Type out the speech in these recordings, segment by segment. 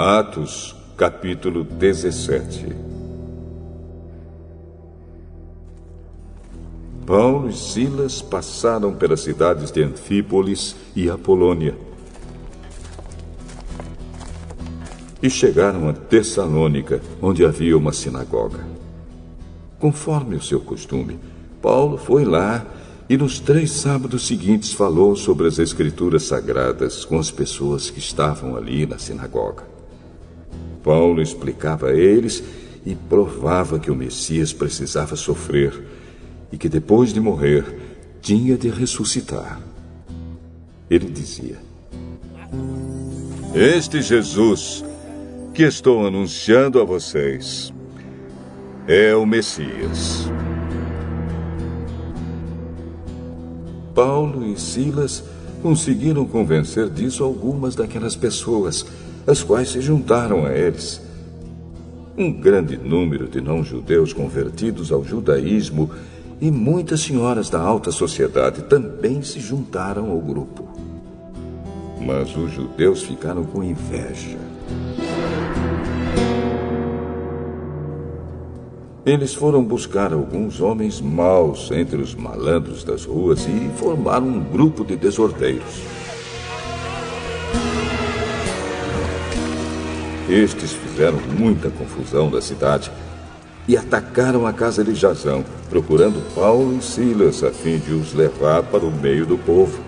Atos, capítulo 17. Paulo e Silas passaram pelas cidades de Anfípolis e Apolônia e chegaram a Tessalônica, onde havia uma sinagoga. Conforme o seu costume, Paulo foi lá e nos 3 sábados seguintes falou sobre as Escrituras Sagradas com as pessoas que estavam ali na sinagoga. Paulo explicava a eles e provava que o Messias precisava sofrer e que depois de morrer tinha de ressuscitar. Ele dizia: "Este Jesus que estou anunciando a vocês é o Messias." Paulo e Silas conseguiram convencer disso algumas daquelas pessoas, as quais se juntaram a eles. Um grande número de não-judeus convertidos ao judaísmo e muitas senhoras da alta sociedade também se juntaram ao grupo. Mas os judeus ficaram com inveja. Eles foram buscar alguns homens maus entre os malandros das ruas e formaram um grupo de desordeiros. Estes fizeram muita confusão na cidade e atacaram a casa de Jasão, procurando Paulo e Silas a fim de os levar para o meio do povo.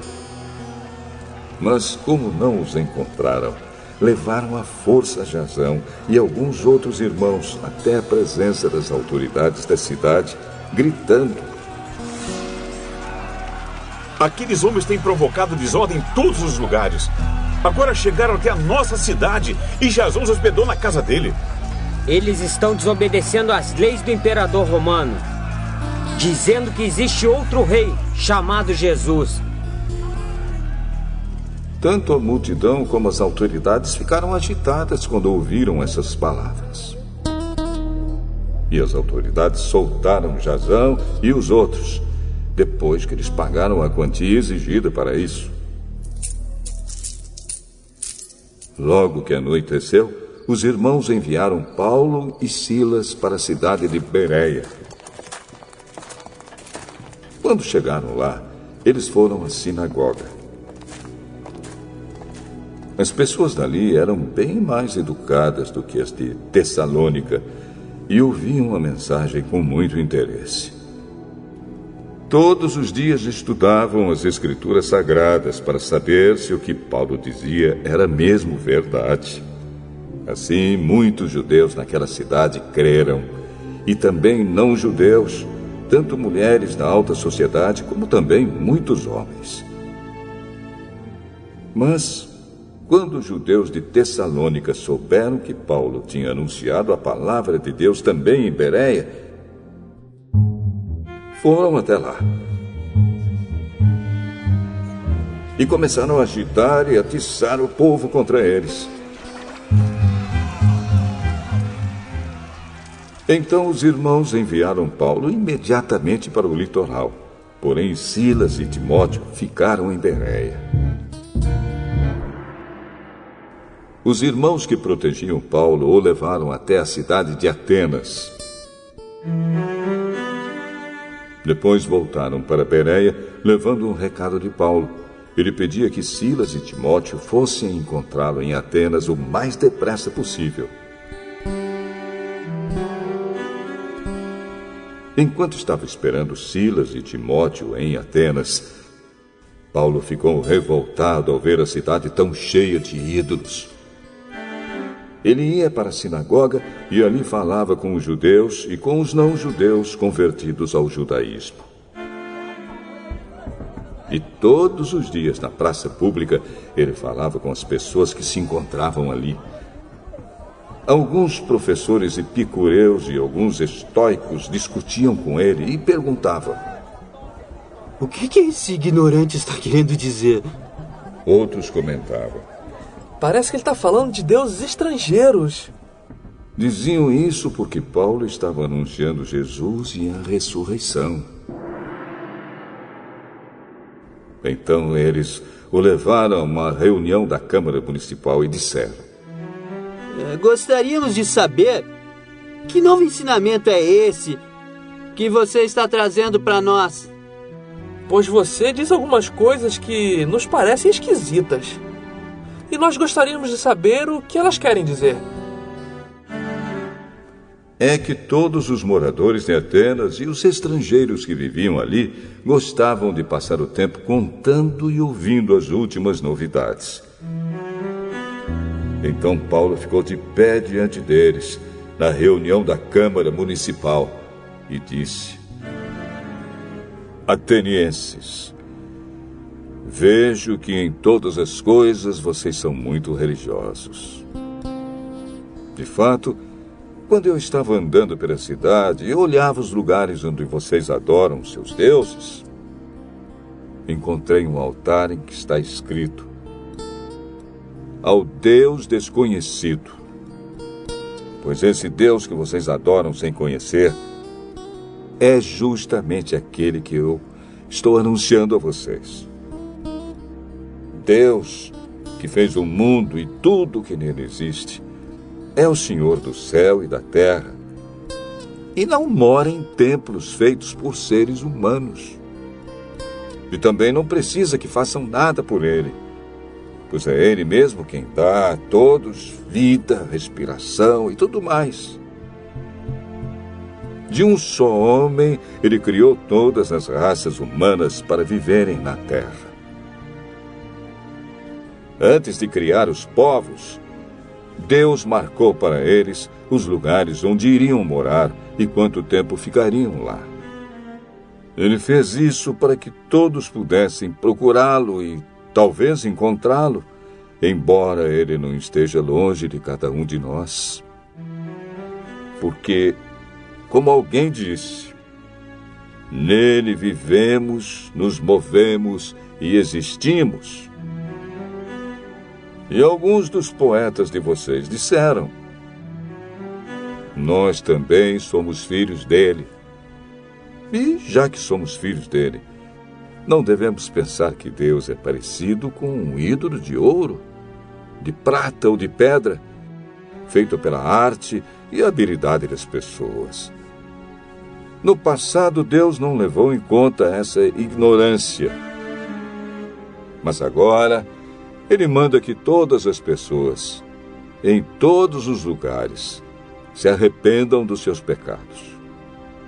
Mas, como não os encontraram, levaram à força Jasão e alguns outros irmãos até a presença das autoridades da cidade, gritando: "Aqueles homens têm provocado desordem em todos os lugares. Agora chegaram até a nossa cidade e Jasão se hospedou na casa dele." Eles estão desobedecendo às leis do imperador romano, dizendo que existe outro rei chamado Jesus. Tanto a multidão como as autoridades ficaram agitadas quando ouviram essas palavras. E as autoridades soltaram Jasão e os outros, depois que eles pagaram a quantia exigida para isso. Logo que anoiteceu, os irmãos enviaram Paulo e Silas para a cidade de Bereia. Quando chegaram lá, eles foram à sinagoga. As pessoas dali eram bem mais educadas do que as de Tessalônica e ouviam a mensagem com muito interesse. Todos os dias estudavam as Escrituras Sagradas para saber se o que Paulo dizia era mesmo verdade. Assim, muitos judeus naquela cidade creram, e também não-judeus, tanto mulheres da alta sociedade como também muitos homens. Mas, quando os judeus de Tessalônica souberam que Paulo tinha anunciado a palavra de Deus também em Bereia, foram até lá e começaram a agitar e atiçar o povo contra eles. Então os irmãos enviaram Paulo imediatamente para o litoral, porém Silas e Timóteo ficaram em Bereia. Os irmãos que protegiam Paulo o levaram até a cidade de Atenas. Depois voltaram para Bereia, levando um recado de Paulo. Ele pedia que Silas e Timóteo fossem encontrá-lo em Atenas o mais depressa possível. Enquanto estava esperando Silas e Timóteo em Atenas, Paulo ficou revoltado ao ver a cidade tão cheia de ídolos. Ele ia para a sinagoga e ali falava com os judeus e com os não-judeus convertidos ao judaísmo. E todos os dias, na praça pública, ele falava com as pessoas que se encontravam ali. Alguns professores epicureus e alguns estoicos discutiam com ele e perguntavam: "O que esse ignorante está querendo dizer?" Outros comentavam: "Parece que ele está falando de deuses estrangeiros." Diziam isso porque Paulo estava anunciando Jesus e a ressurreição. Então eles o levaram a uma reunião da Câmara Municipal e disseram: Gostaríamos de saber que novo ensinamento é esse que você está trazendo para nós. Pois você diz algumas coisas que nos parecem esquisitas. E nós gostaríamos de saber o que elas querem dizer. É que todos os moradores de Atenas e os estrangeiros que viviam ali gostavam de passar o tempo contando e ouvindo as últimas novidades. Então Paulo ficou de pé diante deles, na reunião da Câmara Municipal, e disse: Atenienses, vejo que em todas as coisas vocês são muito religiosos. De fato, quando eu estava andando pela cidade e olhava os lugares onde vocês adoram seus deuses, encontrei um altar em que está escrito: Ao Deus desconhecido. Pois esse Deus que vocês adoram sem conhecer é justamente aquele que eu estou anunciando a vocês. Deus, que fez o mundo e tudo que nele existe, é o Senhor do céu e da terra, e não mora em templos feitos por seres humanos. E também não precisa que façam nada por ele, pois é ele mesmo quem dá a todos vida, respiração e tudo mais. De um só homem, ele criou todas as raças humanas para viverem na terra. Antes de criar os povos, Deus marcou para eles os lugares onde iriam morar e quanto tempo ficariam lá. Ele fez isso para que todos pudessem procurá-lo e talvez encontrá-lo, embora ele não esteja longe de cada um de nós. Porque, como alguém disse, nele vivemos, nos movemos e existimos. E alguns dos poetas de vocês disseram: nós também somos filhos dele. E, já que somos filhos dele, não devemos pensar que Deus é parecido com um ídolo de ouro, de prata ou de pedra, feito pela arte e habilidade das pessoas. No passado, Deus não levou em conta essa ignorância. Mas agora, Ele manda que todas as pessoas, em todos os lugares, se arrependam dos seus pecados.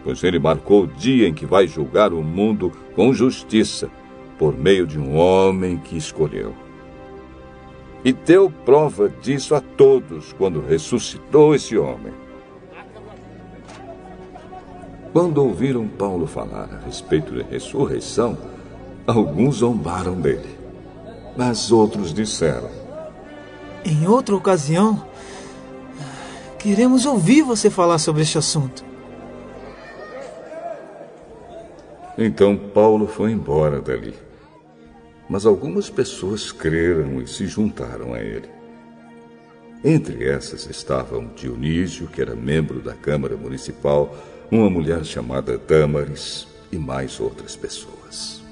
Pois Ele marcou o dia em que vai julgar o mundo com justiça, por meio de um homem que escolheu. E deu prova disso a todos quando ressuscitou esse homem. Quando ouviram Paulo falar a respeito da ressurreição, alguns zombaram dele. Mas outros disseram: em outra ocasião, queremos ouvir você falar sobre este assunto. Então Paulo foi embora dali. Mas algumas pessoas creram e se juntaram a ele. Entre essas estavam Dionísio, que era membro da Câmara Municipal, uma mulher chamada Dâmaris e mais outras pessoas.